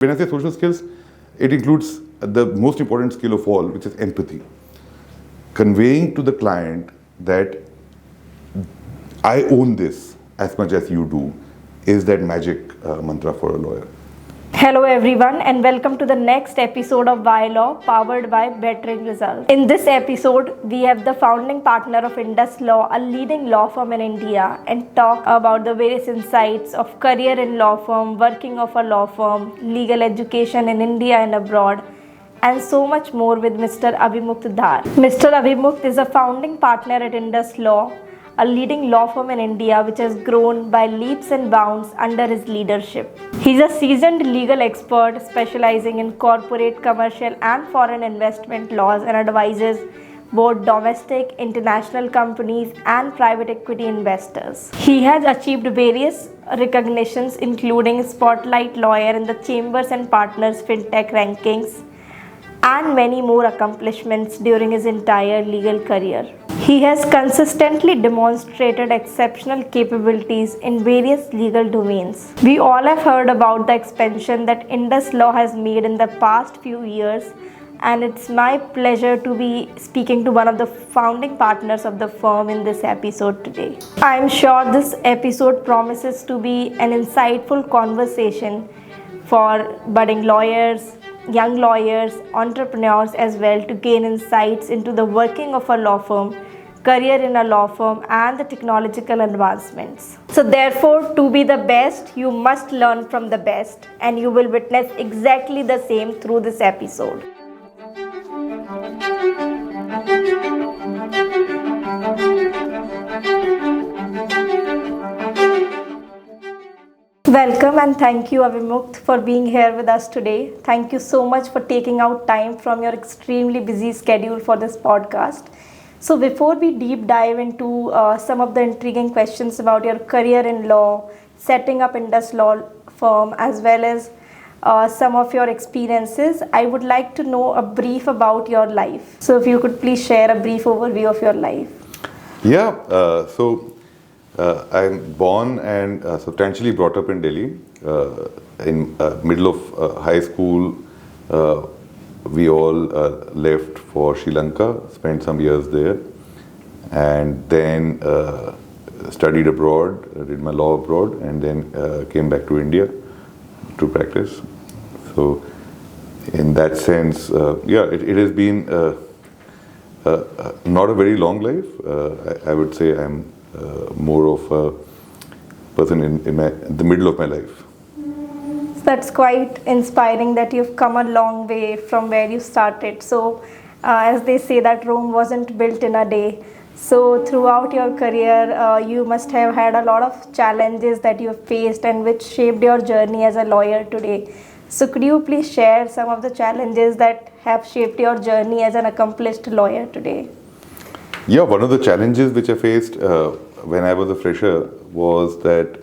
When I say social skills, it includes the most important skill of all, which is empathy. Conveying to the client that I own this as much as you do is that magic mantra for a lawyer. Hello everyone and welcome to the next episode of WhyLaw powered by Bettering Results. In this episode, we have the founding partner of IndusLaw, a leading law firm in India, and talk about the various insights of career in law firm, working of a law firm, legal education in India and abroad, and so much more with Mr. Avimukt Dar. Mr. Avimukt is a founding partner at IndusLaw, a leading law firm in India which has grown by leaps and bounds under his leadership. He's a seasoned legal expert specializing in corporate, commercial and foreign investment laws and advises both domestic, international companies and private equity investors. He has achieved various recognitions including Spotlight Lawyer in the Chambers and Partners FinTech rankings and many more accomplishments during his entire legal career. He has consistently demonstrated exceptional capabilities in various legal domains. We all have heard about the expansion that IndusLaw has made in the past few years, and it's my pleasure to be speaking to one of the founding partners of the firm in this episode today. I'm sure this episode promises to be an insightful conversation for budding lawyers, young lawyers, entrepreneurs as well, to gain insights into the working of a law firm, career in a law firm and the technological advancements. So therefore, to be the best, you must learn from the best, and you will witness exactly the same through this episode. Welcome and thank you, Avimukt, for being here with us today. Thank you so much for taking out time from your extremely busy schedule for this podcast. So before we deep dive into some of the intriguing questions about your career in law, setting up IndusLaw firm, as well as some of your experiences, I would like to know a brief about your life. So if you could please share a brief overview of your life. Yeah, I'm born and substantially brought up in Delhi. In middle of high school, we all left for Sri Lanka, spent some years there, and then studied abroad, did my law abroad, and then came back to India to practice. So in that sense, it has been not a very long life. I would say I'm more of a person in the middle of my life. That's quite inspiring that you've come a long way from where you started. So as they say that Rome wasn't built in a day. So throughout your career, you must have had a lot of challenges that you've faced and which shaped your journey as a lawyer today. So could you please share some of the challenges that have shaped your journey as an accomplished lawyer today? Yeah, one of the challenges which I faced when I was a fresher was that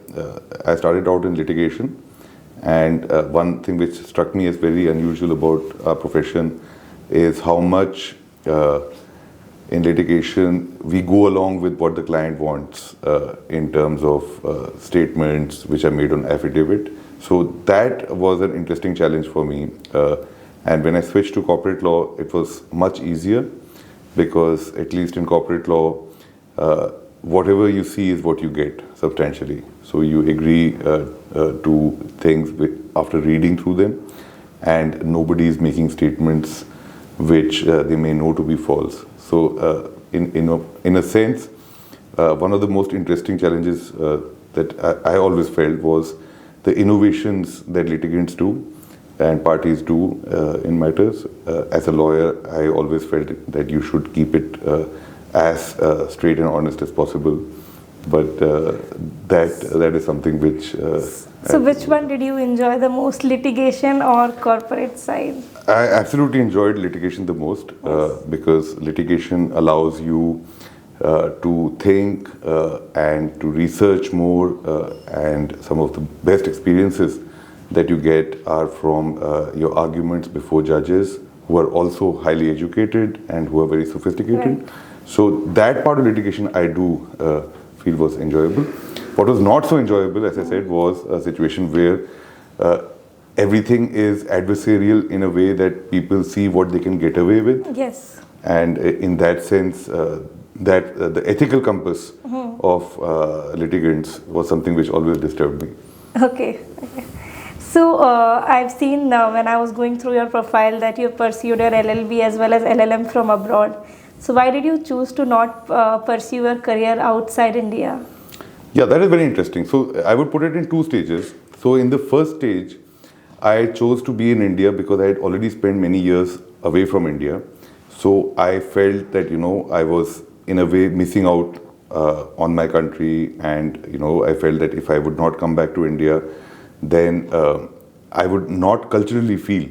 I started out in litigation, and one thing which struck me as very unusual about our profession is how much in litigation we go along with what the client wants in terms of statements which are made on affidavit. So that was an interesting challenge for me, and when I switched to corporate law, it was much easier, because at least in corporate law, whatever you see is what you get substantially. So you agree to things after reading through them, and nobody is making statements which they may know to be false. So in a sense, one of the most interesting challenges that I always felt was the innovations that litigants do and parties do in matters. As a lawyer, I always felt that you should keep it as straight and honest as possible. But that is something which... So which one did you enjoy the most, litigation or corporate side? I absolutely enjoyed litigation the most, because litigation allows you to think and to research more, and some of the best experiences that you get are from your arguments before judges who are also highly educated and who are very sophisticated. Right. So that part of litigation I do feel was enjoyable. What was not so enjoyable, as I said, was a situation where everything is adversarial in a way that people see what they can get away with. Yes. And in that sense, the ethical compass of litigants was something which always disturbed me. Okay. So I've seen when I was going through your profile that you pursued your LLB as well as LLM from abroad. So why did you choose to not pursue your career outside India? Yeah, that is very interesting. So I would put it in two stages. So in the first stage, I chose to be in India because I had already spent many years away from India. So I felt that, I was in a way missing out on my country, and, I felt that if I would not come back to India, then I would not culturally feel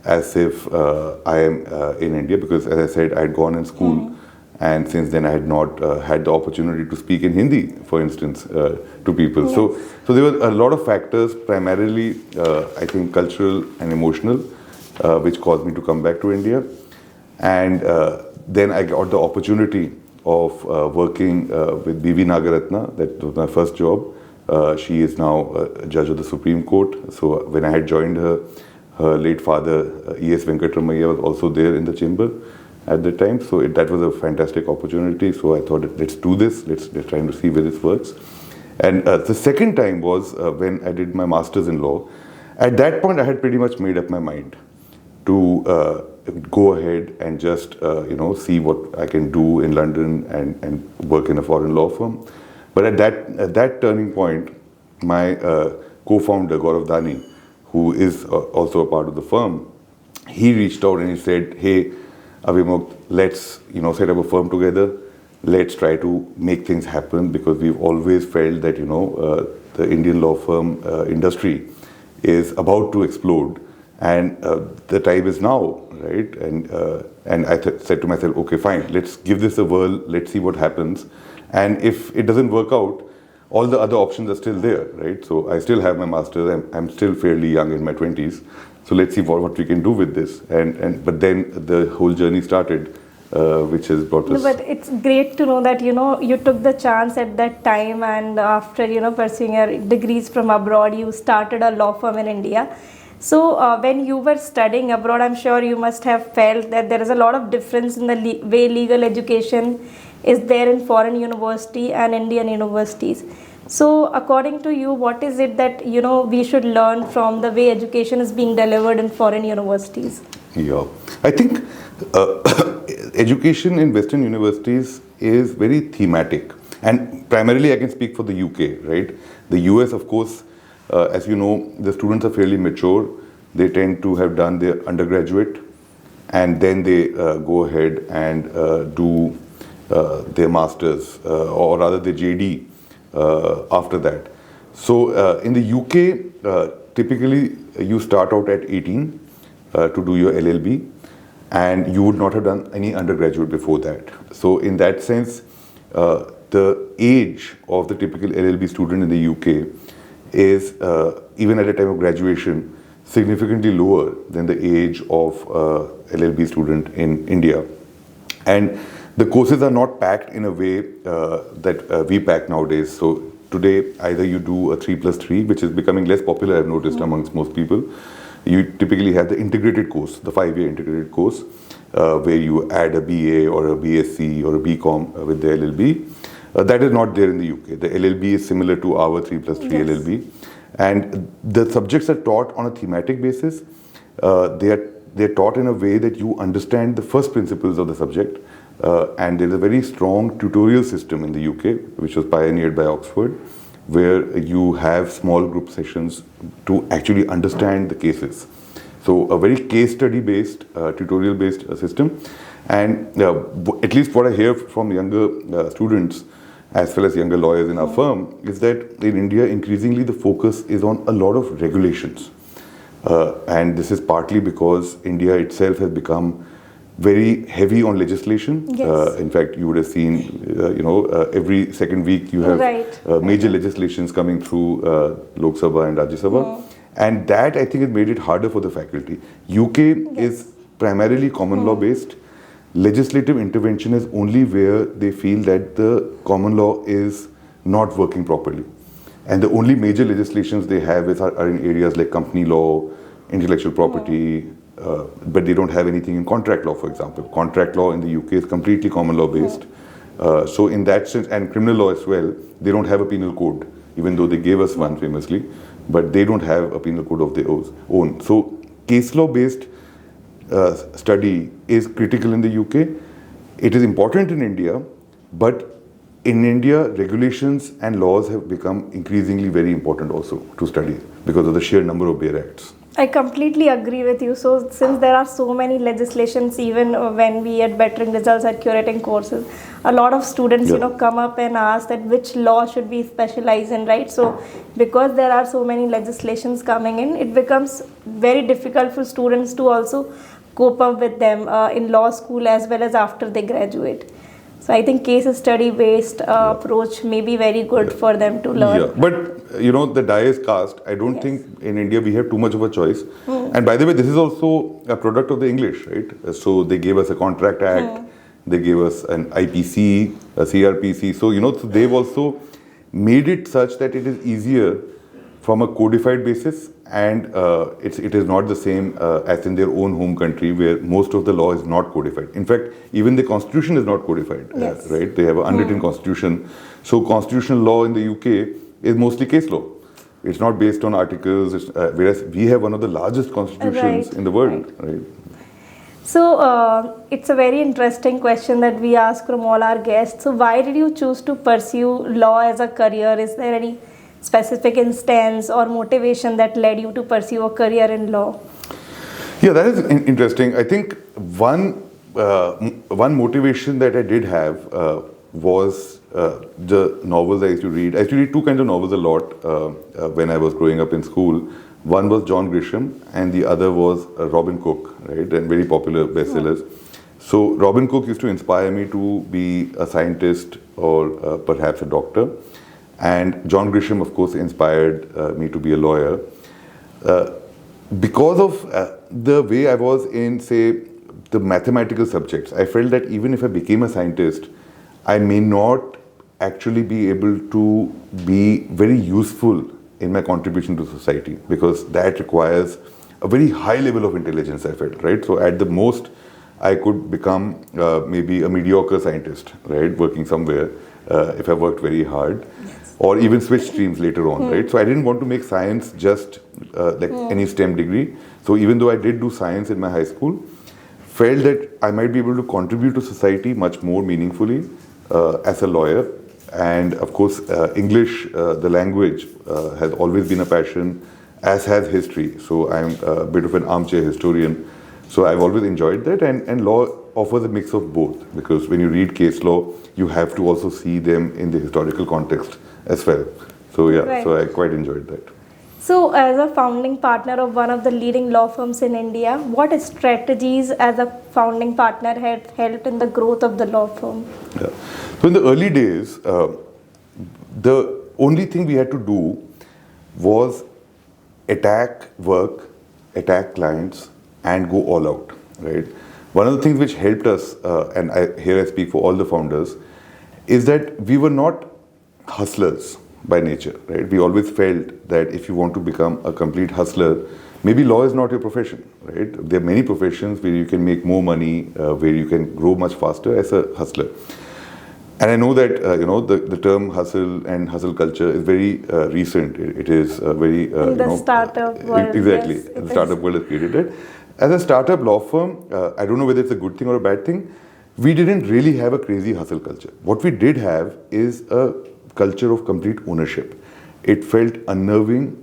as if I am in India, because as I said, I had gone in school, and since then I had not had the opportunity to speak in Hindi, for instance, to people. Yes. So there were a lot of factors, primarily I think cultural and emotional, which caused me to come back to India. And then I got the opportunity of working with B.V. Nagaratna. That was my first job. She is now a judge of the Supreme Court. So when I had joined her, her late father, E.S. Venkatramayya, was also there in the chamber at the time. So that was a fantastic opportunity. So I thought, let's do this. Let's try to see where this works. And the second time was when I did my master's in law. At that point, I had pretty much made up my mind to go ahead and just see what I can do in London and work in a foreign law firm. But at that turning point, my co-founder Gaurav Dani, who is also a part of the firm, he reached out and he said, "Hey, Avimukt, let's set up a firm together. Let's try to make things happen, because we've always felt that the Indian law firm industry is about to explode, and the time is now, right?" And I said to myself, "Okay, fine. Let's give this a whirl. Let's see what happens. And if it doesn't work out, all the other options are still there, right? So I still have my master's. I'm still fairly young in my 20s. So let's see what we can do with this." But then the whole journey started, which has brought us. No, but it's great to know that you took the chance at that time, and after pursuing your degrees from abroad, you started a law firm in India. So when you were studying abroad, I'm sure you must have felt that there is a lot of difference in the way legal education is there in foreign university and Indian universities. So according to you, what is it that we should learn from the way education is being delivered in foreign universities? Yeah, I think education in Western universities is very thematic, and primarily I can speak for the UK, right? The US, of course, as you know, the students are fairly mature. They tend to have done their undergraduate, and then they go ahead and do their masters, or rather the JD after that. So in the UK, typically you start out at 18 to do your LLB, and you would not have done any undergraduate before that. So in that sense, the age of the typical LLB student in the UK is, even at the time of graduation, significantly lower than the age of LLB student in India. And the courses are not packed in a way that we pack nowadays. So today, either you do a 3+3, which is becoming less popular, I've noticed, amongst most people. You typically have the integrated course, the 5-year integrated course, where you add a BA or a BSc or a BCom with the LLB. That is not there in the UK. The LLB is similar to our 3+3 Yes. LLB. And the subjects are taught on a thematic basis. They are taught in a way that you understand the first principles of the subject. And there is a very strong tutorial system in the UK, which was pioneered by Oxford, where you have small group sessions to actually understand the cases. So a very case study based, tutorial based system. And at least what I hear from younger students, as well as younger lawyers in our firm, is that in India, increasingly the focus is on a lot of regulations. And this is partly because India itself has become very heavy on legislation. Yes. In fact, you would have seen, every second week you have Right. major legislations coming through Lok Sabha and Rajya Sabha. And that, I think, has made it harder for the faculty. UK is primarily common law based. Legislative intervention is only where they feel that the common law is not working properly. and the only major legislations they have are in areas like company law, intellectual property, but they don't have anything in contract law, for example. Contract law in the UK is completely common law based. So in that sense, and criminal law as well, they don't have a penal code, even though they gave us one famously, but they don't have a penal code of their own. So case law based study is critical in the UK. It is important in India, but in India, regulations and laws have become increasingly very important also to study because of the sheer number of bare acts. I completely agree with you. So since there are so many legislations, even when we at Bettering Results are curating courses, a lot of students, come up and ask that which law should we specialize in, right? So because there are so many legislations coming in, it becomes very difficult for students to also cope up with them in law school as well as after they graduate. So I think case study based approach may be very good for them to learn. Yeah, but the die is cast. I don't think in India we have too much of a choice. And by the way, this is also a product of the English, right? So they gave us a Contract Act, they gave us an IPC, a CRPC. So, so they've also made it such that it is easier from a codified basis, and it is not the same as in their own home country where most of the law is not codified. In fact, even the constitution is not codified, right? They have an unwritten constitution. So constitutional law in the UK is mostly case law. It's not based on articles, whereas we have one of the largest constitutions in the world, right? So it's a very interesting question that we ask from all our guests. So why did you choose to pursue law as a career? Is there any specific instance or motivation that led you to pursue a career in law? Yeah, that is interesting. I think one motivation that I did have was the novels I used to read. I used to read two kinds of novels a lot when I was growing up in school. One was John Grisham and the other was Robin Cook, right? And very popular bestsellers. So Robin Cook used to inspire me to be a scientist or perhaps a doctor. And John Grisham, of course, inspired me to be a lawyer. Because of the way I was in, say, the mathematical subjects, I felt that even if I became a scientist, I may not actually be able to be very useful in my contribution to society, because that requires a very high level of intelligence, I felt, right? So at the most, I could become maybe a mediocre scientist, right? Working somewhere if I worked very hard. Or even switch streams later on, right? So I didn't want to make science just like any STEM degree. So even though I did do science in my high school, felt that I might be able to contribute to society much more meaningfully as a lawyer. And of course, English, the language, has always been a passion, as has history. So I'm a bit of an armchair historian. So I've always enjoyed that. And law offers a mix of both, because when you read case law, you have to also see them in the historical context as well. So yeah, so I quite enjoyed that. So as a founding partner of one of the leading law firms in India, what strategies as a founding partner had helped in the growth of the law firm? Yeah. So in the early days, the only thing we had to do was attack work, attack clients, and go all out, right? One of the things which helped us, and here I speak for all the founders, is that we were not hustlers by nature, right? We always felt that if you want to become a complete hustler, maybe law is not your profession, right? There are many professions where you can make more money, where you can grow much faster as a hustler. And I know that the term hustle and hustle culture is very recent. It is very in the startup world. Exactly, Yes, the startup world has created it. As a startup law firm, I don't know whether it's a good thing or a bad thing. We didn't really have a crazy hustle culture. What we did have is a culture of complete ownership. It felt unnerving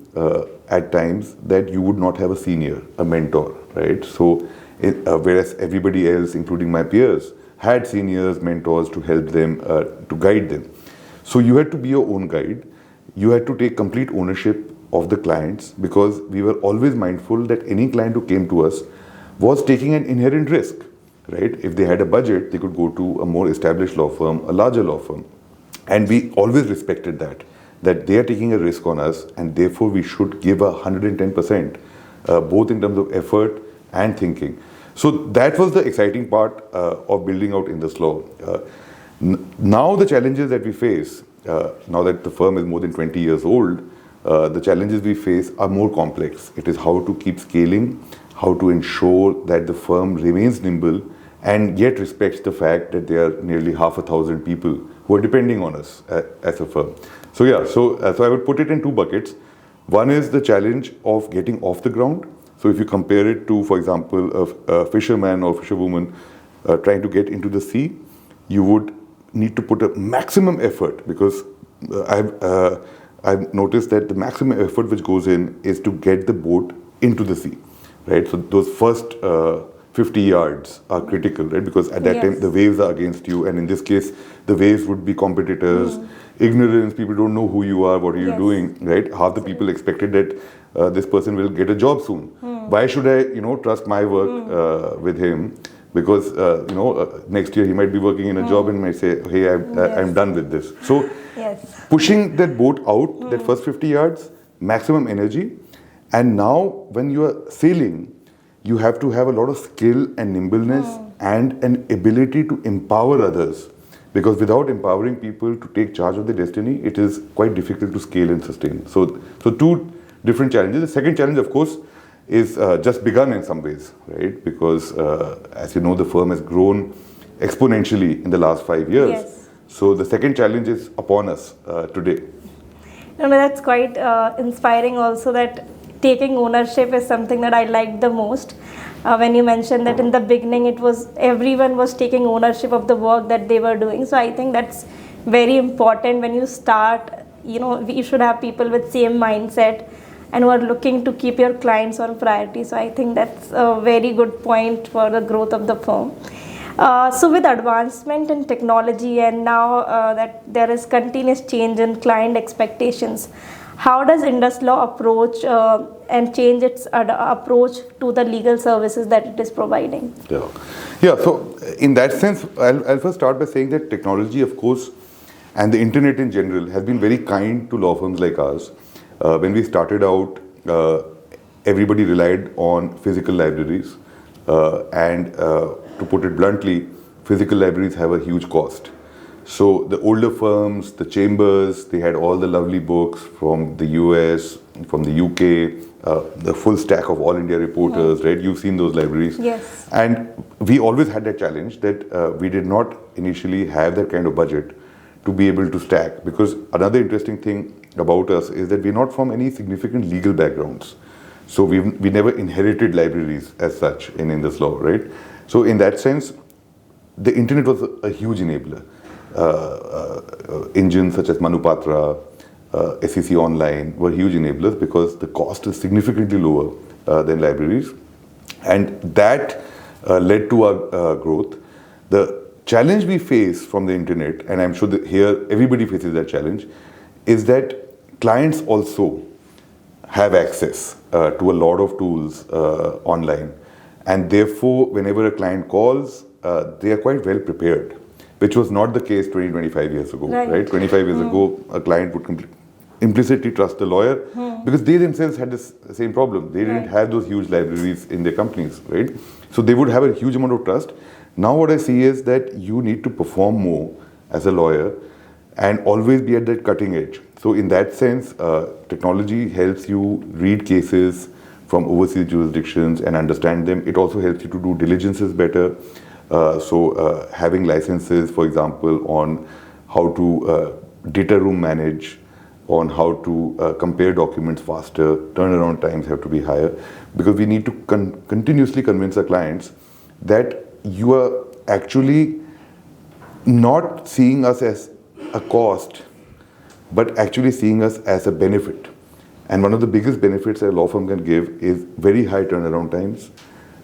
at times that you would not have a senior, a mentor, right? So, whereas everybody else, including my peers, had seniors, mentors to help them, to guide them. So you had to be your own guide. You had to take complete ownership of the clients, because we were always mindful that any client who came to us was taking an inherent risk, right? If they had a budget, they could go to a more established law firm, a larger law firm. And we always respected that they are taking a risk on us, and therefore we should give 110%, both in terms of effort and thinking. So that was the exciting part of building out IndusLaw. Now the challenges that we face, now that the firm is more than 20 years old, the challenges we face are more complex. It is how to keep scaling, how to ensure that the firm remains nimble and yet respects the fact that there are nearly 500,000 people who are depending on us as a firm. So yeah, so I would put it in two buckets. One is the challenge of getting off the ground. So if you compare it to, for example, a fisherman or fisherwoman trying to get into the sea, you would need to put a maximum effort, because I've noticed that the maximum effort which goes in is to get the boat into the sea, right? So those first 50 yards are critical, right? Because at that time the waves are against you, and in this case the waves would be competitors, ignorance, people don't know who you are, what are you doing, right? Half the people expected that this person will get a job soon. Why should I, trust my work with him? Because next year he might be working in a job and might say, hey, I'm done with this. So pushing that boat out, that first 50 yards, maximum energy. And now when you are sailing, you have to have a lot of skill and nimbleness and an ability to empower others. Because without empowering people to take charge of their destiny, it is quite difficult to scale and sustain. So two different challenges. The second challenge, of course, is just begun in some ways, right? Because as you know, the firm has grown exponentially in the last 5 years. So the second challenge is upon us today. That's quite inspiring also, that taking ownership is something that I liked the most. When you mentioned that in the beginning everyone was taking ownership of the work that they were doing. So I think that's very important. When you start, you should have people with same mindset and who are looking to keep your clients on priority. So I think that's a very good point for the growth of the firm. So with advancement in technology and now that there is continuous change in client expectations, how does IndusLaw approach and change its approach to the legal services that it is providing? Yeah. So in that sense, I'll first start by saying that technology, of course, and the internet in general has been very kind to law firms like ours. When we started out, everybody relied on physical libraries, and to put it bluntly, physical libraries have a huge cost. So the older firms, the chambers, they had all the lovely books from the US, from the UK, the full stack of All India reporters, right? You've seen those libraries. Yes. And we always had that challenge that we did not initially have that kind of budget to be able to stack. Because another interesting thing about us is that we're not from any significant legal backgrounds. So we never inherited libraries as such in IndusLaw, right? So in that sense, the internet was a huge enabler. Engines such as Manupatra, SEC Online were huge enablers because the cost is significantly lower than libraries, and that led to our growth. The challenge we face from the internet, and I'm sure that here everybody faces that challenge, is that clients also have access to a lot of tools online, and therefore whenever a client calls, they are quite well prepared, which was not the case 20-25 years ago, right? 25 years ago, a client would implicitly trust the lawyer because they themselves had the same problem. They didn't have those huge libraries in their companies, right? So they would have a huge amount of trust. Now what I see is that you need to perform more as a lawyer and always be at that cutting edge. So in that sense, technology helps you read cases from overseas jurisdictions and understand them. It also helps you to do diligences better. So having licenses, for example, on how to data room manage, on how to compare documents faster, turnaround times have to be higher, because we need to continuously convince our clients that you are actually not seeing us as a cost, but actually seeing us as a benefit. And one of the biggest benefits that a law firm can give is very high turnaround times,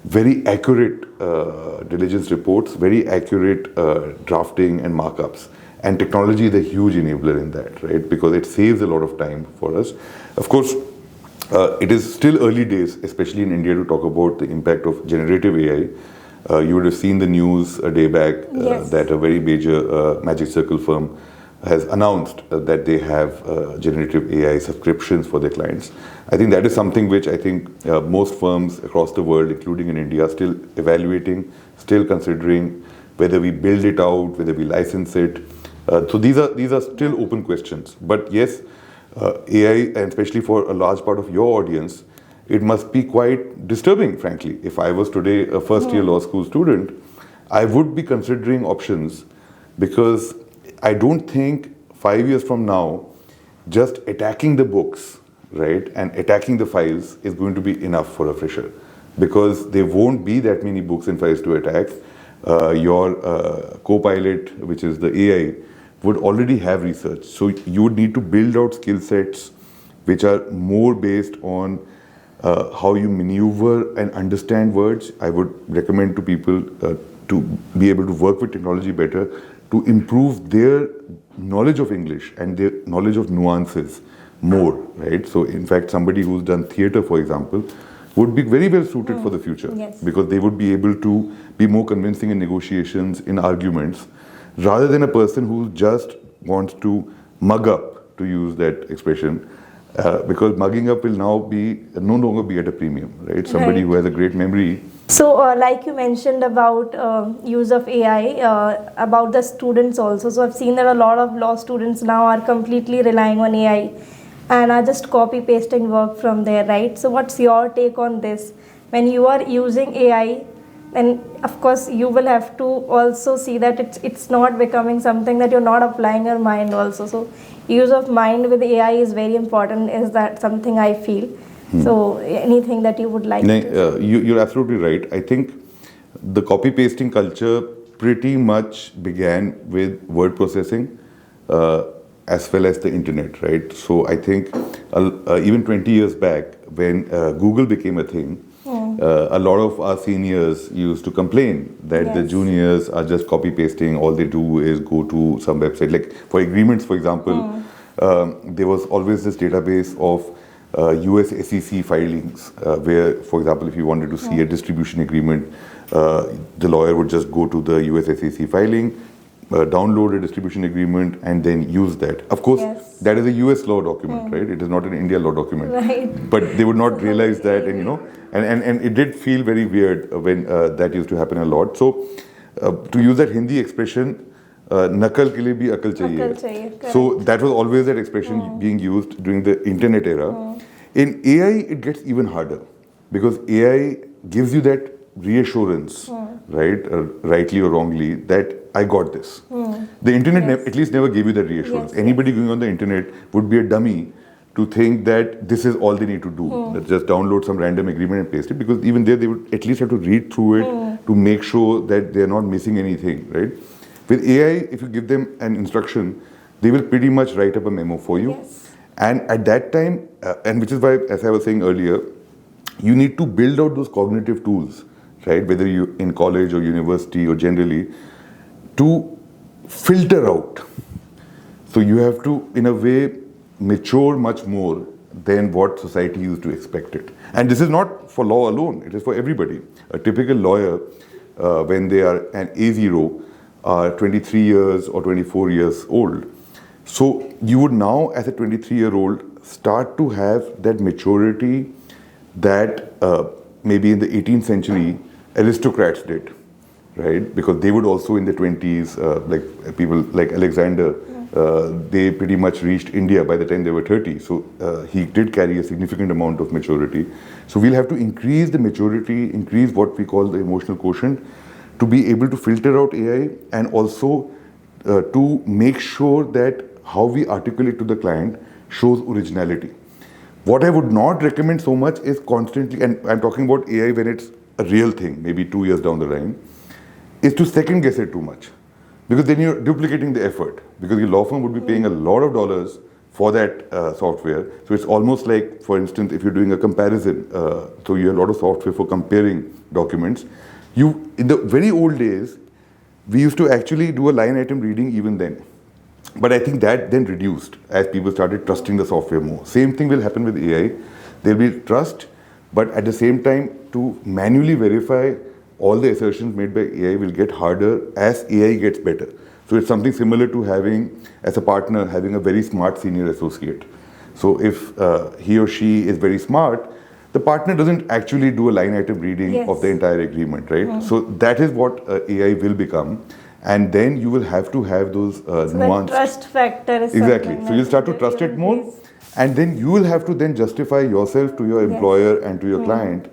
very accurate diligence reports, very accurate drafting and markups. And technology is a huge enabler in that, right? Because it saves a lot of time for us. Of course, it is still early days, especially in India, to talk about the impact of generative AI. You would have seen the news a day back that a very major Magic Circle firm has announced that they have generative AI subscriptions for their clients. I think that is something which I think most firms across the world, including in India, are still evaluating, still considering whether we build it out, whether we license it. So these are still open questions. But yes, AI, and especially for a large part of your audience, it must be quite disturbing, frankly. If I was today a first-year law school student, I would be considering options, because I don't think 5 years from now, just attacking the books, right, and attacking the files is going to be enough for a fresher, because there won't be that many books and files to attack. Your co-pilot, which is the AI, would already have research. So you would need to build out skill sets which are more based on how you maneuver and understand words. I would recommend to people to be able to work with technology better, to improve their knowledge of English and their knowledge of nuances more, right? So in fact, somebody who's done theatre, for example, would be very well suited for the future, because they would be able to be more convincing in negotiations, in arguments, rather than a person who just wants to mug up, to use that expression, because mugging up will now be no longer be at a premium, right? Somebody who has a great memory. So, like you mentioned about use of AI, about the students also. So, I've seen that a lot of law students now are completely relying on AI and are just copy pasting work from there, right? So, what's your take on this? When you are using AI, then of course you will have to also see that it's not becoming something that you're not applying your mind also. So, use of mind with AI is very important. Is that something I feel? So, anything that you would like to? You're absolutely right. I think the copy pasting culture pretty much began with word processing as well as the internet, right? So I think even 20 years back, when Google became a thing, a lot of our seniors used to complain that the juniors are just copy pasting. All they do is go to some website. Like for agreements, for example, there was always this database of US SEC filings, where, for example, if you wanted to see a distribution agreement, the lawyer would just go to the US SEC filing, download a distribution agreement, and then use that. Of course, that is a US law document, right? It is not an India law document. Right. But they would not realize that, and and it did feel very weird when that used to happen a lot. So, to use that Hindi expression, nakal ke liye bhi akal chahiye. So that was always that expression being used during the internet era. In AI, it gets even harder, because AI gives you that reassurance, right, rightly or wrongly, that I got this. The internet at least never gave you that reassurance. Anybody going on the internet would be a dummy to think that this is all they need to do. Let's just download some random agreement and paste it, because even there they would at least have to read through it to make sure that they're not missing anything, right? With AI, if you give them an instruction, they will pretty much write up a memo for you. And at that time, and which is why, as I was saying earlier, you need to build out those cognitive tools, right? Whether you in college or university or generally, to filter out. So you have to, in a way, mature much more than what society used to expect it. And this is not for law alone, it is for everybody. A typical lawyer, when they are an A0, are 23 years or 24 years old. So you would now, as a 23-year-old, start to have that maturity that maybe in the 18th century aristocrats did, right? Because they would also in the 20s, like people like Alexander, they pretty much reached India by the time they were 30. So he did carry a significant amount of maturity. So we'll have to increase the maturity, increase what we call the emotional quotient, to be able to filter out AI, and also to make sure that how we articulate to the client shows originality. What I would not recommend so much is constantly, and I'm talking about AI when it's a real thing, maybe 2 years down the line, is to second guess it too much. Because then you're duplicating the effort. Because your law firm would be paying a lot of dollars for that software. So it's almost like, for instance, if you're doing a comparison, so you have a lot of software for comparing documents. In the very old days, we used to actually do a line item reading even then. But I think that then reduced as people started trusting the software more. Same thing will happen with AI. There will be trust, but at the same time, to manually verify all the assertions made by AI will get harder as AI gets better. So it's something similar to having, as a partner, having a very smart senior associate. So if he or she is very smart, the partner doesn't actually do a line item reading of the entire agreement, right? So that is what AI will become. and then you will have to have those So the nuanced. trust factor is Exactly. something So you'll that start to you trust it more, increase. and then you will have to then justify yourself to your Yes. employer and to your client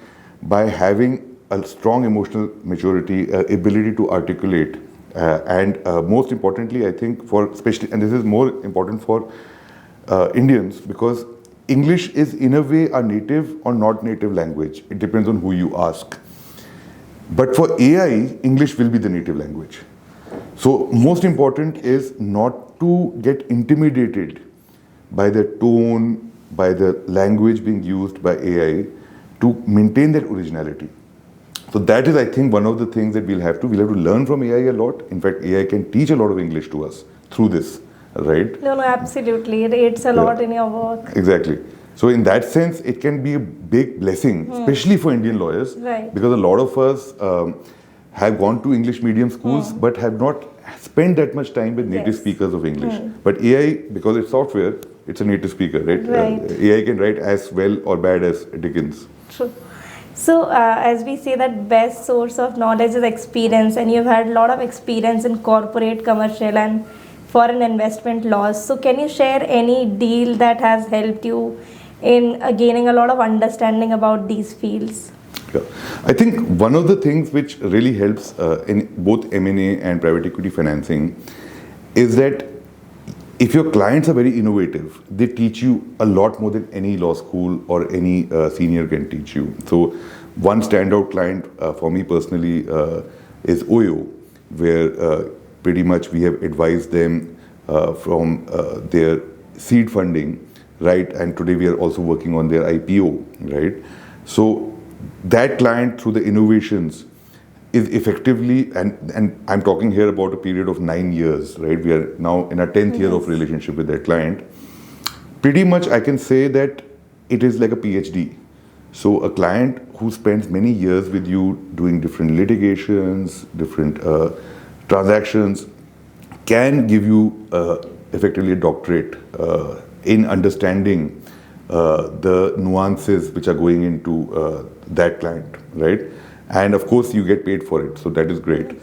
by having a strong emotional maturity, ability to articulate, and most importantly, I think for especially, and this is more important for Indians, because English is in a way a native or not native language. It depends on who you ask. But for AI, English will be the native language. So most important is not to get intimidated by the tone, by the language being used by AI, to maintain that originality. So that is, I think, one of the things that we'll have to learn from AI a lot. In fact, AI can teach a lot of English to us through this, right? No, absolutely. It aids a lot in your work. Exactly. So in that sense, it can be a big blessing, especially for Indian lawyers, Right. because a lot of us have gone to English medium schools but have not spent that much time with native Yes. speakers of English. But AI, because it's software, it's a native speaker, right? Right. AI can write as well or bad as Dickens. True. So, as we say that best source of knowledge is experience, and you've had a lot of experience in corporate, commercial, and foreign investment laws. So, can you share any deal that has helped you in gaining a lot of understanding about these fields? Yeah. I think one of the things which really helps in both M&A and private equity financing is that if your clients are very innovative, they teach you a lot more than any law school or any senior can teach you. So one standout client for me personally is OYO, where pretty much we have advised them from their seed funding, right? And today we are also working on their IPO, right? So that client, through the innovations, is effectively, and I'm talking here about a period of 9 years, right? We are now in our 10th year of relationship with that client. Pretty much I can say that it is like a PhD. So a client who spends many years with you doing different litigations, different transactions, can give you effectively a doctorate in understanding the nuances which are going into that client, right? And of course, you get paid for it, so that is great.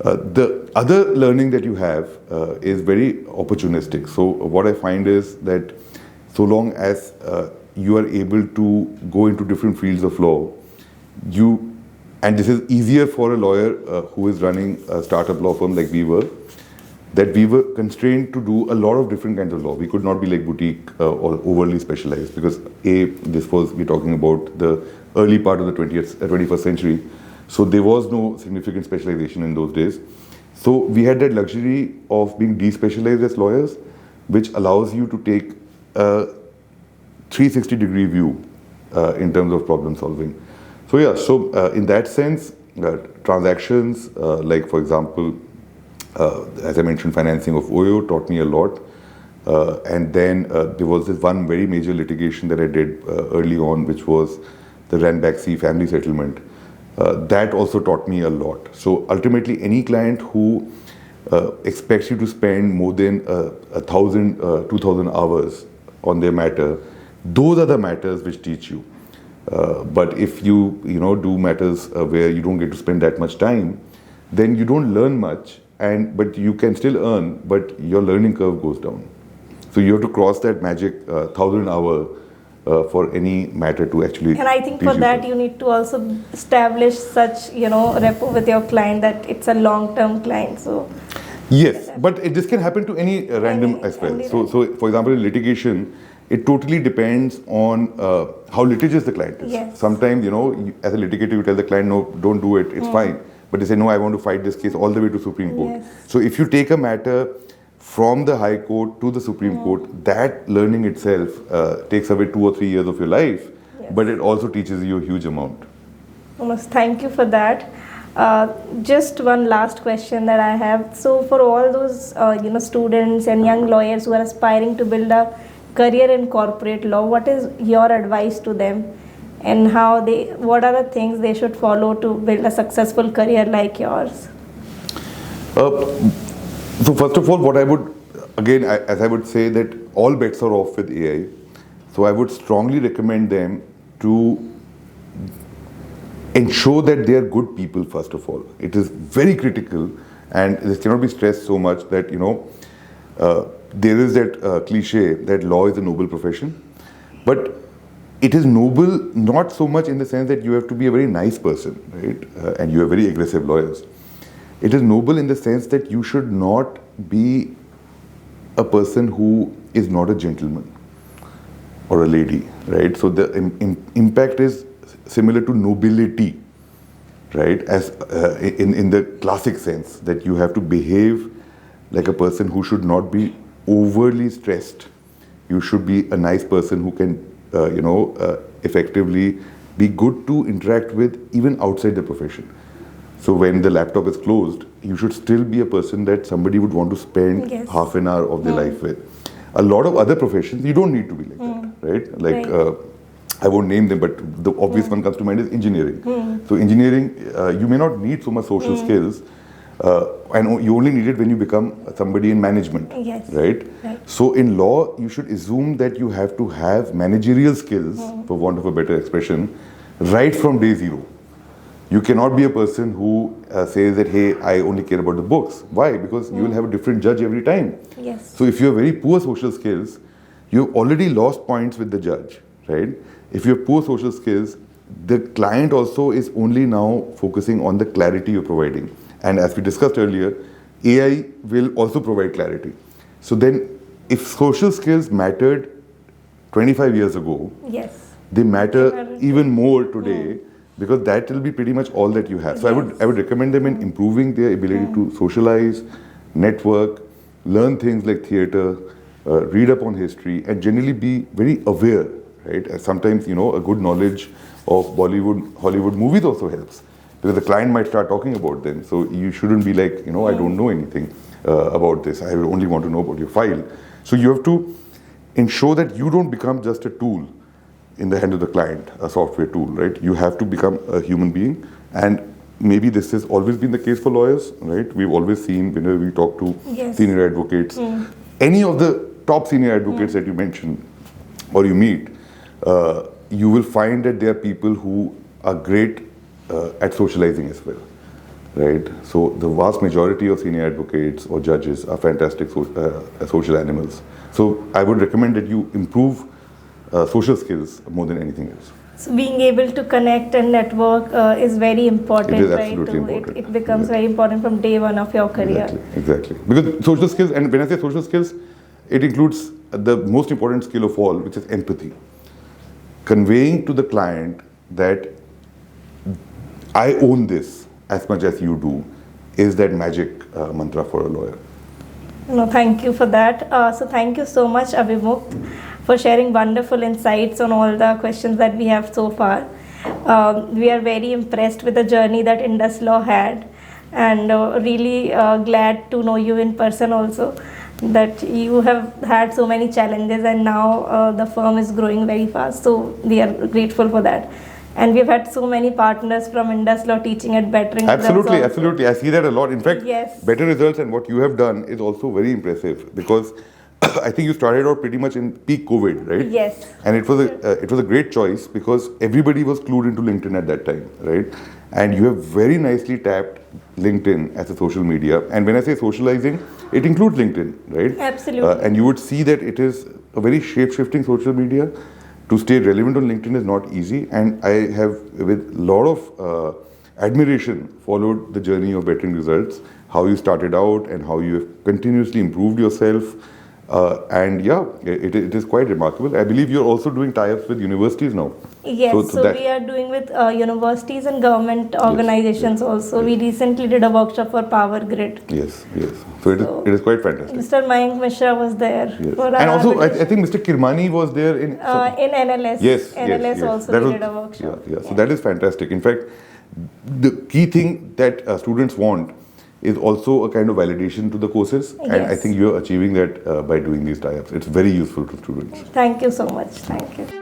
The other learning that you have is very opportunistic. So what I find is that so long as you are able to go into different fields of law, and this is easier for a lawyer who is running a startup law firm like we were constrained to do a lot of different kinds of law. We could not be like boutique or overly specialized, because we're talking about the early part of the 21st century. So there was no significant specialization in those days. So we had that luxury of being despecialized as lawyers, which allows you to take a 360-degree view in terms of problem solving. So yeah, in that sense, transactions, like for example, as I mentioned, financing of OYO taught me a lot. And then there was this one very major litigation that I did early on, which was the Ranbaxy family settlement. That also taught me a lot. So ultimately, any client who expects you to spend more than 1,000, 2,000 hours on their matter, those are the matters which teach you. But if you do matters where you don't get to spend that much time, then you don't learn much, but you can still earn, but your learning curve goes down. So you have to cross that magic 1,000-hour for any matter to actually. And I think for that you need to also establish such rapport with your client that it's a long-term client. So yes, but this can happen to any random as well. So for example, in litigation, it totally depends on how litigious the client is. Yes. Sometimes, as a litigator, you tell the client, no, don't do it, it's fine. But they say, no, I want to fight this case all the way to Supreme Court. Yes. So if you take a matter from the High Court to the Supreme Court, that learning itself takes away 2 or 3 years of your life, but it also teaches you a huge amount. Thank you for that. Just one last question that I have. So for all those students and young lawyers who are aspiring to build a career in corporate law, what is your advice to them, and what are the things they should follow to build a successful career like yours? So first of all, what I would, again, as I would say that all bets are off with AI. So I would strongly recommend them to ensure that they are good people, first of all. It is very critical And this cannot be stressed so much that, there is that cliche that law is a noble profession. But it is noble not so much in the sense that you have to be a very nice person, right? And you are very aggressive lawyers. It is noble in the sense that you should not be a person who is not a gentleman or a lady, right? So the impact is similar to nobility, right? As in the classic sense that you have to behave like a person who should not be overly stressed. You should be a nice person who can, effectively be good to interact with even outside the profession. So when the laptop is closed, you should still be a person that somebody would want to spend half an hour of their life with. A lot of other professions, you don't need to be like that, right? Like, I won't name them, but the obvious one comes to mind is engineering. So engineering, you may not need so much social skills, and you only need it when you become somebody in management, right? So in law, you should assume that you have to have managerial skills, for want of a better expression, right from day zero. You cannot be a person who says that, hey, I only care about the books. Why? Because you will have a different judge every time. So if you have very poor social skills, you've already lost points with the judge, right? If you have poor social skills, the client also is only now focusing on the clarity you're providing. And as we discussed earlier, AI will also provide clarity. So then, if social skills mattered 25 years ago, they matter even more today, because that will be pretty much all that you have. So I would recommend them in improving their ability to socialize, network, learn things like theater, read up on history, and generally be very aware, right? And sometimes, a good knowledge of Bollywood, Hollywood movies also helps, because the client might start talking about them. So you shouldn't be like, I don't know anything about this. I only want to know about your file. So you have to ensure that you don't become just a tool in the hand of the client, a software tool, right? You have to become a human being. And maybe this has always been the case for lawyers, right? We've always seen whenever we talk to senior advocates, any of the top senior advocates that you mentioned or you meet, you will find that there are people who are great at socializing as well, right? So the vast majority of senior advocates or judges are fantastic social animals. So I would recommend that you improve social skills more than anything else. So being able to connect and network is very important, it is right? Absolutely important. It becomes very important from day one of your career. Exactly. Because social skills, and when I say social skills, it includes the most important skill of all, which is empathy. Conveying to the client that I own this as much as you do is that magic mantra for a lawyer. No, thank you for that. So thank you so much, Avimukt, for sharing wonderful insights on all the questions that we have so far. We are very impressed with the journey that IndusLaw had, and really glad to know you in person also, that you have had so many challenges and now the firm is growing very fast. So we are grateful for that. And we've had so many partners from IndusLaw teaching at bettering Absolutely, results. Absolutely. I see that a lot. In fact, better results and what you have done is also very impressive, because I think you started out pretty much in peak COVID, right? Yes. And it was a great choice because everybody was glued into LinkedIn at that time, right? And you have very nicely tapped LinkedIn as a social media. And when I say socializing, it includes LinkedIn, right? Absolutely. And you would see that it is a very shape-shifting social media. To stay relevant on LinkedIn is not easy, and I have, with a lot of admiration, followed the journey of bettering results, how you started out and how you have continuously improved yourself. And yeah, it is quite remarkable. I believe you're also doing tie-ups with universities now. Yes, so we are doing with universities and government organizations also. We recently did a workshop for Power Grid. Yes. So it is quite fantastic. Mr. Mayank Mishra was there. For and also, I think Mr. Kirmani was there in NLS. NLS also we did a workshop. So that is fantastic. In fact, the key thing that students want is also a kind of validation to the courses, and I think you're achieving that by doing these tie-ups. It's very useful to students. Thank you so much. Thank you.